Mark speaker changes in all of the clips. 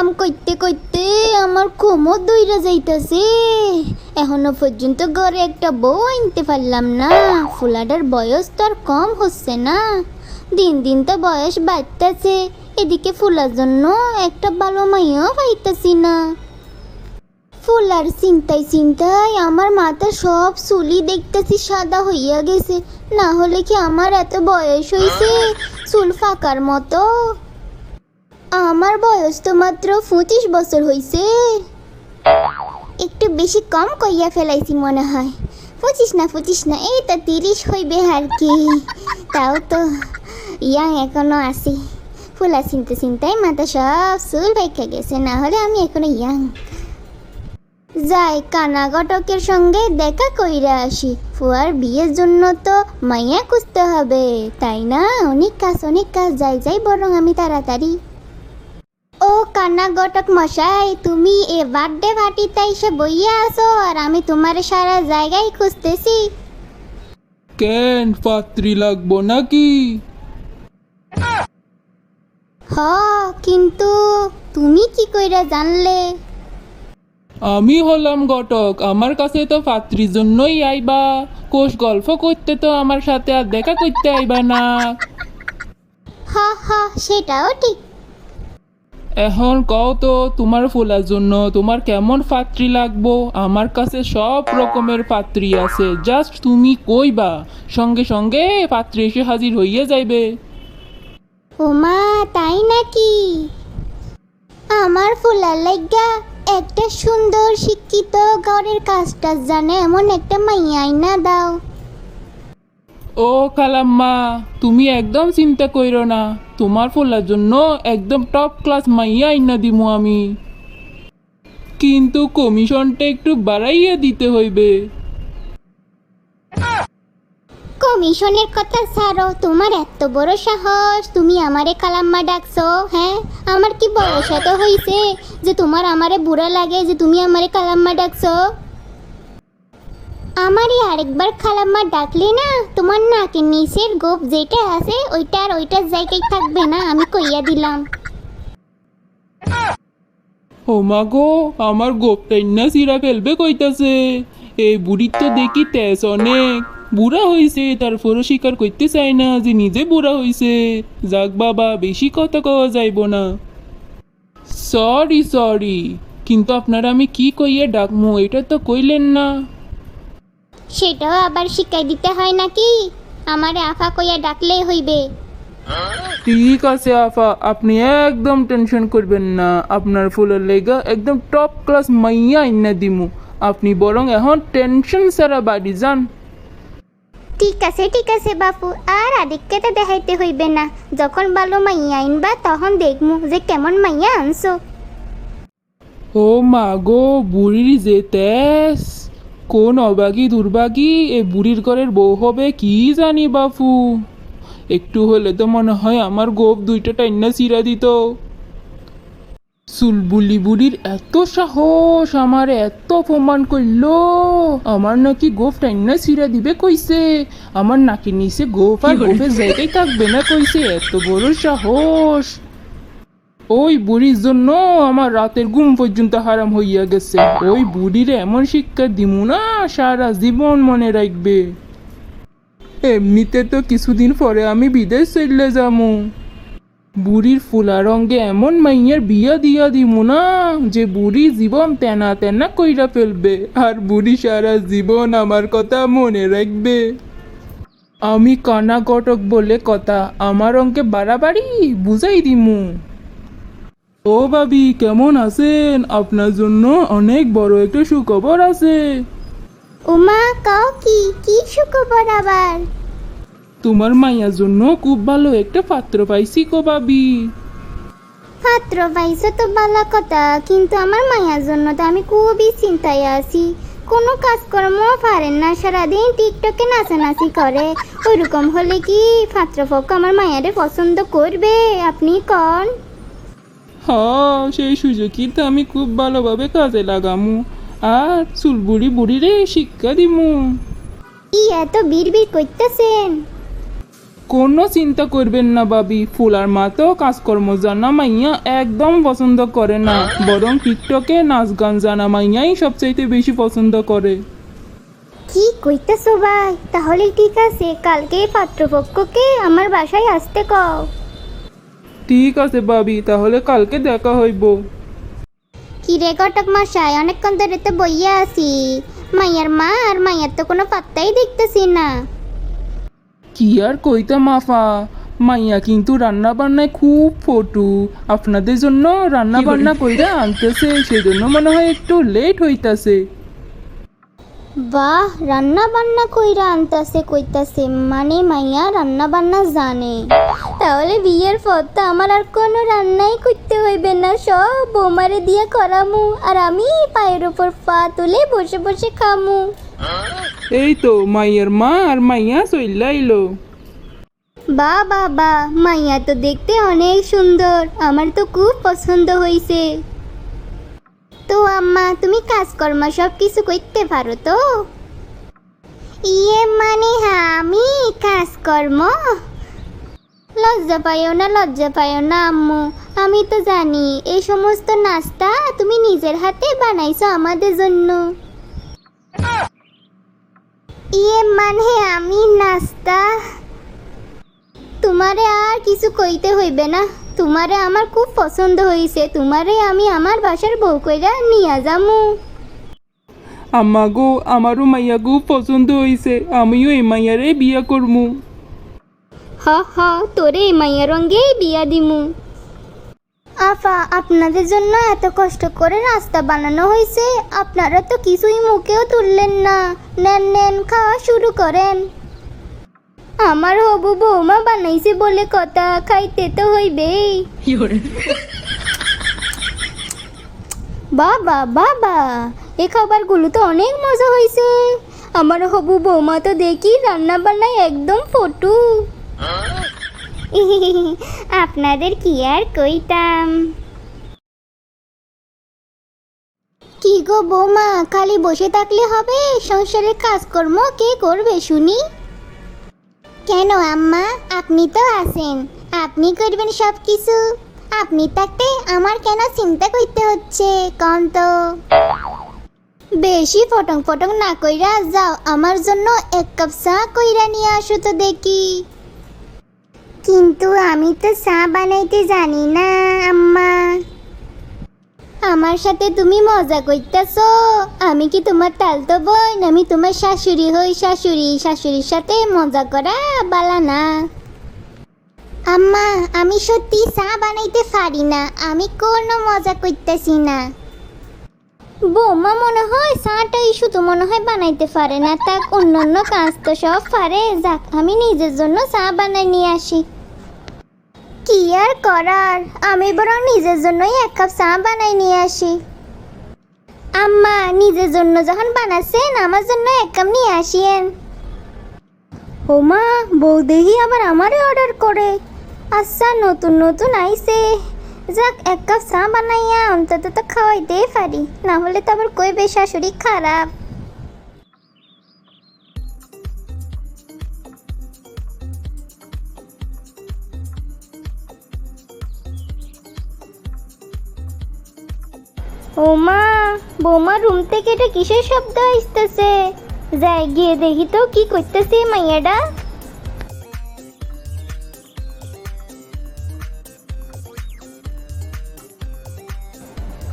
Speaker 1: কাম করতে করতে আমার কোমর দইরা যাইতাছে। এখনো পর্যন্ত ঘরে একটা বউ আনতে পারলাম না। ফুলাটার বয়স তো আর কম হচ্ছে না, দিন দিন তো বয়স বাড়তেছে। এদিকে ফুলার জন্য একটা ভালো মাইয়াও পাইতাছি না। ফুলার চিন্তায় চিন্তায় আমার মাথা সব চুলি দেখতেছি সাদা হইয়া গেছে। না হলে কি আমার এত বয়স হইছে চুল ফাঁকার মতো? আমার বয়স তো মাত্র 25 বছর হইছে। একটু বেশি কম কইয়া ফেলাইছি মনে হয়। 25 না, এই তো 30 হইবে আর কি। তাও তো ইয়াং এখনো আছি। ফুলা চিনতে চিন্তায় মাথা সব চুল পাইকা গেছে, না হলে আমি এখনো ইয়াং। যাই কানা ঘটকের সঙ্গে দেখা কইরা আসি। ফুয়ার বিয়ের জন্য তো মাইয়া খুঁজতে হবে, তাই না? অনেক কাজ যাই বরং আমি তাড়াতাড়ি। ও কানা ঘটক মশাই, তুমি এ বার্থডে পার্টিতে এসে বইয়া আছো আর আমি তোমার সারা জায়গায় খুঁজতেছি।
Speaker 2: কেন পাত্রী লাগবো নাকি?
Speaker 1: হ, কিন্তু তুমি কি কইরা জানলে?
Speaker 2: আমি হলাম ঘটক, আমার কাছে তো পাত্রীর জন্যই আইবা। কোষ গল্প করতে তো আমার সাথে আর দেখা করতে আইবা না।
Speaker 1: হ, সেটাও ঠিক।
Speaker 2: এখন কও তো তোমার ফুলার জন্য তোমার কেমন পাত্রী লাগবো? আমার কাছে সব রকমের পাত্রী আছে, জাস্ট তুমি কইবা, সঙ্গে সঙ্গে পাত্রী এসে হাজির হইয়া যাইবে।
Speaker 1: ওমা, তাই নাকি? আমার ফুলার লাইগা একটা সুন্দর শিক্ষিত ঘরের কাজটা জানে এমন একটা মাইয়া আইনা দাও।
Speaker 2: ও খালাম্মা, তুমি একদম চিন্তা কইরো না, তোমার ফুলার জন্য একদম টপ ক্লাস মাইয়া আইনা দিমু আমি। কিন্তু কমিশনটা একটু বাড়াইয়া দিতে হইবে।
Speaker 1: কমিশনের কথা ছাড়ো, তোমার এত বড় সাহস, তুমি আমারে খালাম্মা ডাকছো? হ্যাঁ, আমার কি বয়স এত হইছে যে তোমার আমারে বুড়া লাগে যে তুমি আমারে খালাম্মা ডাকছো? আমারই আরেকবার খালাম্মা ডাকলে না, তোমার নাকের নিচের গোপ যেটা আছে ওইটা আর ওইটার জায়গায় থাকবে না, আমি কইয়া দিলাম।
Speaker 2: ও মা গো, আমার গোপটাই না চিরা ফেলবে কইতাছে। এই বুড়ির তো দেখি তেজ অনেক, বুড়া হইছে তারপরও স্বীকার করতে চায় না যে নিজে বুড়া হইছে। যাক বাবা, বেশি কথা কওয়া যাইব না। সরি, কিন্তু আপনারা আমি কি কইয়া ডাকমু এটা তো কইলেন না।
Speaker 1: সেটাও আবার শিখাই দিতে হয় নাকি? আমারে আফা কইয়া ডাকলেই হইবে।
Speaker 2: ঠিক আছে আফা, আপনি একদম টেনশন করবেন না, আপনার ফুলের লেগা একদম টপ ক্লাস মাইয়া আইনা দিমু। আপনি বরং এখন টেনশন ছাড়া বাড়ি যান।
Speaker 1: ঠিক আছে বাপু, আর আদিককে তো দেখাইতে হইবে না। যখন ভালো মাইয়া আইনবা তখন দেখমু যে কেমন মাইয়া আনছো।
Speaker 2: ও মা গো, বুড়ির যে তেজ, কোন অবাগী দুর্বাগী এ বুড়ির ঘরের বউ হবে কি জানি বাপু। একটু হলে তো মনে হয় আমার গোপ দুইটা টাইনা চিরা দিত। চুলবুলি বুড়ির এত সাহস, আমার এত অপমান করলো। আমার নাকি গোফ টাইনা ছিঁড়া দিবে কইছে, আমার নাকের নিচে গোফ আর গোফের জায়গায় থাকবে না কইছে। এত বড় সাহস! ওই বুড়ির জন্য আমার রাতের ঘুম পর্যন্ত হারাম হইয়া গেছে। ওই বুড়ির এমন শিক্ষা দিমু না, সারা জীবন মনে রাখবে। এমনিতে তো কিছুদিন পরে আমি বিদেশ চলে যামু। বুড়ির ফুলা রঙে এমন মাইয়ার বিয়া দিয়া দিমু না যে বুড়ি জীবন তেনা তেনা কইরা ফেলবে, আর বুড়ি সারা জীবন আমার কথা মনে রাখবে। আমি কানা ঘটক বলে কথা, আমার অঙ্কে বাড়াবাড়ি বুঝাই দিমু। ও ভাবি, কেমন আছেন? আপনার জন্য অনেক বড় একটা সুখবর আছে।
Speaker 1: উমা, কাও কি সুখবর আবার?
Speaker 2: তোমার মাইয়ার জন্য খুব ভালো একটা পাত্র পাইছি গো ভাবি।
Speaker 1: পাত্র পাইছো তো ভালো কথা, কিন্তু আমার মাইয়ার জন্য তো আমি খুবই চিন্তায় আছি। কোনো কাজকর্ম পারেন না, সারাদিন টিকটকে নাচানাচি করে। ওইরকম হলে কি পাত্রপক্ষ আমার মায়ারে পছন্দ করবে? আপনি কন।
Speaker 2: হ্যাঁ, সেই সুযোগই তো আমি খুব ভালোভাবে কাজে লাগামু, আর চুলবুড়ি বুড়িরে শিক্ষা দিমু।
Speaker 1: ই এত বিড়বিড় করতেছেন?
Speaker 2: কোনো চিন্তা করবেন না ভাবি, ফুলার মা তো কাজকর্ম জানা মাইয়া একদম পছন্দ করে না, বরং টিকটকে নাচ গান জানা মাইয়াই সবচাইতে বেশি পছন্দ করে।
Speaker 1: কি কইতেছো ভাই? তাহলে ঠিক আছে, কালকে পাত্রপক্ষকে আমার বাসায় আসতে কও।
Speaker 2: ঠিক আছে ভাবি, তাহলে কালকে দেখা হইব।
Speaker 1: কি রে ঘটক মশাই, অনেকক্ষণ ধরে তো বইয়া আছি, মাইয়ার মা আর মাইয়ার তো কোনো পাত্তাই দেখতেছি না।
Speaker 2: কি আর কইতাম আফা, মাইয়া কিন্তু রান্না বান্নায় খুব পটু, আপনাদের জন্য রান্না বান্না কইরা আনতেছে, সেজন্য মনে হয় একটু লেট হইতাছে।
Speaker 1: বাহ, রান্না বান্না কইরা আনতাছে কইতাছে, মানে মাইয়া রান্না বান্না জানে। তাহলে বিয়ের পর তো আমার আর কোনো রান্নাই করতে হইবে না, সব বৌমারে দিয়ে করামু, আর আমি পায়ের উপর পা তুলে বসে বসে খামু।
Speaker 2: এই তো মাইয়ার মা আর মাইয়া চইলা আইলো।
Speaker 1: বা বাবা, মাইয়া তো দেখতে অনেক সুন্দর, আমার তো খুব পছন্দ হইছে। তো আম্মা, তুমি কাজকর্ম সব কিছু করতে পারো তো? ইয়ে মানে হ্যাঁ, আমি কাজকর্ম? লজ্জা পাইও না, লজ্জা পাইও না আম্মু, আমি তো জানি এই সমস্ত নাস্তা তুমি নিজের হাতে বানাইছো আমাদের জন্য। ইয়ে মানে আমি নাস্তা, তোমারে আর কিছু কইতে হইবে না, তোমারে আমার খুব পছন্দ হইছে, তোমারে আমি আমার বাসার বউ কইরা নিয়া যামু।
Speaker 2: আম্মা গো, আমারও মাইয়া গো পছন্দ হইছে, আমিও এই মাইয়ারে বিয়া করমু।
Speaker 1: হ হ, তোরে এই মাইয়া রঙ্গেই বিয়া দিমু। আফা, আপনাদের জন্য এত কষ্ট করে রাস্তা বানানো হয়েছে, আপনারা তো কিছুই মুখেও তুললেন না। নেন নেন, খাওয়া শুরু করেন। আমার হবু বৌমা বানাইছে বলে কথা, খাইতে তো হইবেই। বাবা বাবা, এই খাবারগুলো তো অনেক মজা হয়েছে। আমার হবু বৌমা তো দেখি রান্না বান্নায় একদম পটু। আপনাদের কি আর কইতাম। কি গো বৌমা, খালি বসে থাকলে হবে? সংসারের কাজকর্ম কে করবে শুনি? কেন আম্মা, আপনি তো আছেন, আপনি করবেন সব কিছু। আপনি থাকতে আমার কেন চিন্তা করতে হচ্ছে কন তো? বেশি ফটং ফটং না কইরা যাও, আমার জন্য এক কাপ চা কইরা নিয়ে আসো তো দেখি। কিন্তু আমি তো চা বানাইতে জানি না আম্মা। আমার সাথে তুমি মজা করতেছো? আমি কি তোমার তালতো বোন? আমি তোমার শাশুড়ি হই, শাশুড়ি, শাশুড়ির সাথে মজা করা বালা না। আম্মা, আমি সত্যি চা বানাইতে পারি না, আমি কোনো মজা করতেছি না। বৌমা মনে হয় চাটাই শুধু মনে হয় বানাইতে পারে না, তাক অন্যান্য কাজ তো সব পারে। যাক, আমি নিজের জন্য চা বানাই নিয়ে আসি। কি আর করার, আমি বরং নিজের জন্যই এক কাপ চা বানাই নিয়ে আসি। আম্মা, নিজের জন্য যখন বানাচ্ছেন, আমার জন্য এক কাপ নিয়ে আসিয়েন। ও মা, বউ দেখি আবার আমারে অর্ডার করে। আচ্ছা, নতুন নতুন আইছে, যাক এক কাপ চা বানাইয়া অন্তত তো খাওয়াইতেই পারি, না হলে তো আবার কইবে শাশুড়ি খারাপ। ও মা, বৌমা রুম থেকে এটা কিসের শব্দ আসতেছে? যাই গিয়ে দেখি তো কি করতেছে মাইয়াটা।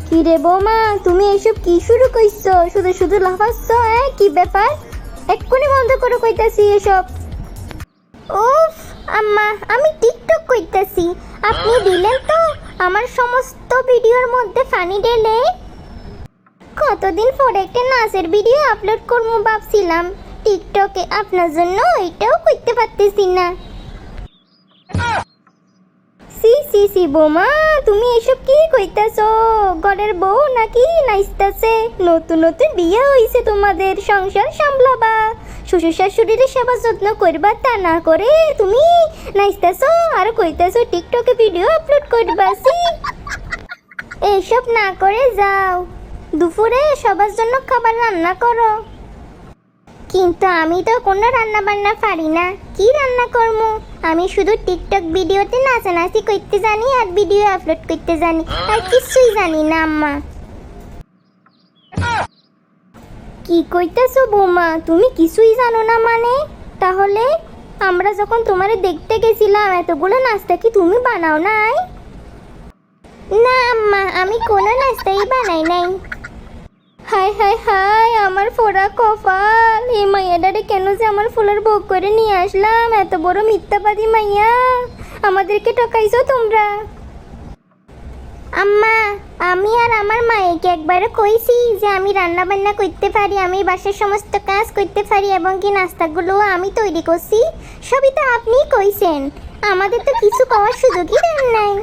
Speaker 1: কি রে বৌমা, তুমি এইসব কি শুরু করছো? শুধু শুধু লাফাচ্ছ, কি ব্যাপার? এক্ষুনি বন্ধ করে কইতাছি এসব। উফ আম্মা, আমি টিকটক কইতাছি, আপনি দিলেন তো আমার সমস্ত ভিডিওর মধ্যে ফানি ডেলে। কতদিন পরে একটা নাচের ভিডিও আপলোড করবো ভাবছিলাম টিকটকে, আপনার জন্য ওইটাও করতে পারতেছি না। সি সি সি বৌমা, তুমি এসব কি কইতাছো? ঘরের বউ নাকি নাচতাছে? নতুন নতুন বিয়ে হইছে, তোমাদের সংসার সামলাবা, শ্বশুর শাশুড়ির সেবা যত্ন করবা, তা না করে তুমি নাচতাছো আর কইতাছো টিকটকে ভিডিও আপলোড করবা। সি, এইসব না করে যাও, দুপুরে সবার জন্য খাবার রান্না করো। কিন্তু আমি তো কোনো রান্না বান্না পারি না, কি রান্না করবো? আমি শুধু টিকটক ভিডিওতে নাচানাচি করতে জানি আর ভিডিও আপলোড করতে জানি, আর কিছুই জানি না আম্মা। কি কইতেছো বৌমা, তুমি কিছুই জানো না মানে? তাহলে আমরা যখন তোমারে দেখতে গেছিলাম এতগুলো নাস্তা কি তুমি বানাও নাই? না আম্মা, আমি কোনো নাস্তাই বানাই নাই। হাই হাই হাই, আমার ফোড়া কপাল! এই মাইয়াটারে কেন যে আমার ফুলের ভোগ করে নিয়ে আসলাম? এত বড় মিথ্যাবাদী মাইয়া, আমাদেরকে ঠকাইছো তোমরা। আম্মা, আমি আর আমার মায়েকে একবার কইছি যে আমি রান্না বান্না করতে পারি, আমি বাসার সমস্ত কাজ করতে পারি এবং কি নাস্তাগুলো আমি তৈরি করছি। সবই তো আপনিই কইছেন, আমাদের তো কিছু করার সুযোগই দেন নাই।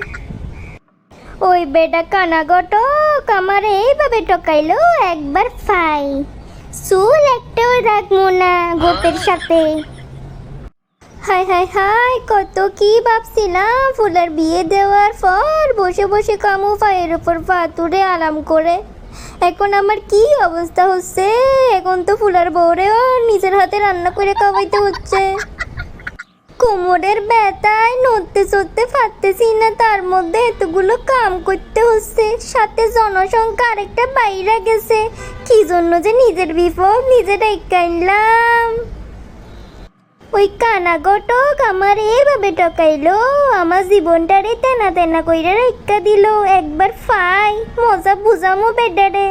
Speaker 1: ওই বেটা কানা ঘটক আমারে এইভাবে ঠকাইলো, একবার ফাই চুল একটাও রাখবো না গোপের সাথে। হাই হাই হাই, কত কি ভাবছিলাম ফুলের বিয়ে দেওয়ার পর বসে বসে কামু পায়ের উপর পা তুলে আরাম করে। এখন আমার কি অবস্থা হচ্ছে! এখন তো ফুলের বউরেও নিজের হাতে রান্না করে খাওয়াইতে হচ্ছে। কোমরের ব্যথায় নড়তে চড়তে পারতেছি না, তার মধ্যে এতগুলো কাম করতে হচ্ছে, সাথে জনসংখ্যা আরেকটা বাইরে গেছে। কি জন্য যে নিজের বিপদ নিজে ডেকে আনলাম। ওই কানা ঘটক আমার এইভাবে ঠকাইলো, আমার জীবনটারে তেনা তেনা কইরা রেখা দিল। একবার ফাই মজা বুঝামো বেডারে।